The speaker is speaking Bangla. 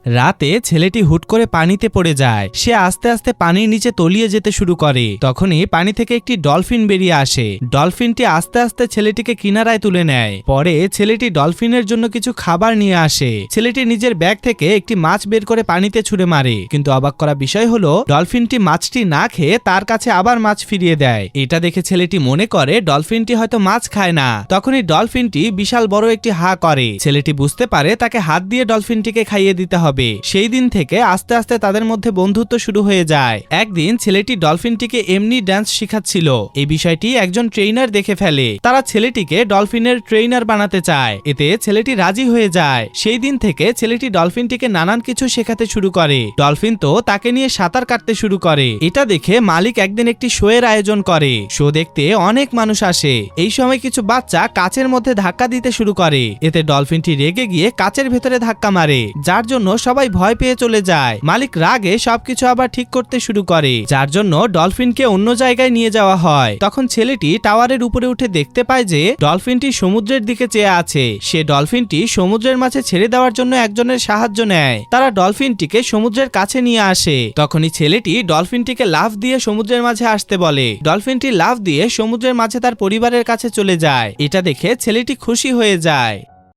রাতে ছেলেটি হুট করে পানিতে পড়ে যায়। সে আস্তে আস্তে পানির নিচে তলিয়ে যেতে শুরু করে। তখনই পানি থেকে একটি ডলফিন বেরিয়ে আসে। ডলফিনটি আস্তে আস্তে ছেলেটিকে কিনারায় তুলে নেয়। পরে ছেলেটি ডলফিনের জন্য কিছু খাবার নিয়ে আসে। ছেলেটি নিজের ব্যাগ থেকে একটি মাছ বের করে পানিতে ছুঁড়ে মারে, কিন্তু অবাক করা বিষয় হলো ডলফিনটি মাছটি না খেয়ে তার কাছে আবার মাছ ফিরিয়ে দেয়। এটা দেখে ছেলেটি মনে করে ডলফিনটি হয়তো মাছ খায় না। তখনই ডলফিনটি বিশাল বড় একটি হা করে। ছেলেটি বুঝতে পারে তাকে হাত দিয়ে ডলফিনটিকে খাইয়ে দিতে হবে। সেই দিন থেকে আস্তে আস্তে তাদের মধ্যে বন্ধুত্ব শুরু হয়ে যায়। একদিন ছেলেটি ডলফিনটিকে এমনি ডান্স শেখাচ্ছিল। এই বিষয়টি একজন ট্রেইনার দেখে ফেলে। তারা ছেলেটিকে ডলফিনের ট্রেইনার বানাতে চায়। এতে ছেলেটি রাজি হয়ে যায়। সেই দিন থেকে ছেলেটি ডলফিনটিকে নানান কিছু শেখাতে শুরু করে। ডলফিন তো তাকে নিয়ে সাঁতার কাটতে শুরু করে। এটা দেখে মালিক একদিন একটি শো এর আয়োজন করে। শো দেখতে অনেক মানুষ আসে। এই সময় কিছু বাচ্চা কাচের মধ্যে ধাক্কা দিতে শুরু করে। এতে ডলফিনটি রেগে গিয়ে কাচের ভেতরে ধাক্কা মারে, যার জন্য সবাই ভয় পেয়ে চলে যায়। মালিক রাগে সবকিছু আবার ঠিক করতে শুরু করে, যার জন্য ডলফিনকে অন্য জায়গায় নিয়ে যাওয়া হয়। তখন ছেলেটি টাওয়ারের উপরে উঠে দেখতে পায় যে ডলফিনটি সমুদ্রের দিকে চেয়ে আছে। সে ডলফিনটি সমুদ্রের মাঝে ছেড়ে দেওয়ার জন্য একজনের সাহায্য নেয়। তারা ডলফিনটিকে সমুদ্রের কাছে নিয়ে আসে। তখনই ছেলেটি ডলফিনটিকে লাফ দিয়ে সমুদ্রের মাঝে আসতে বলে। ডলফিনটি লাফ দিয়ে সমুদ্রের মাঝে তার পরিবারের কাছে চলে যায়। এটা দেখে ছেলেটি খুশি হয়ে যায়।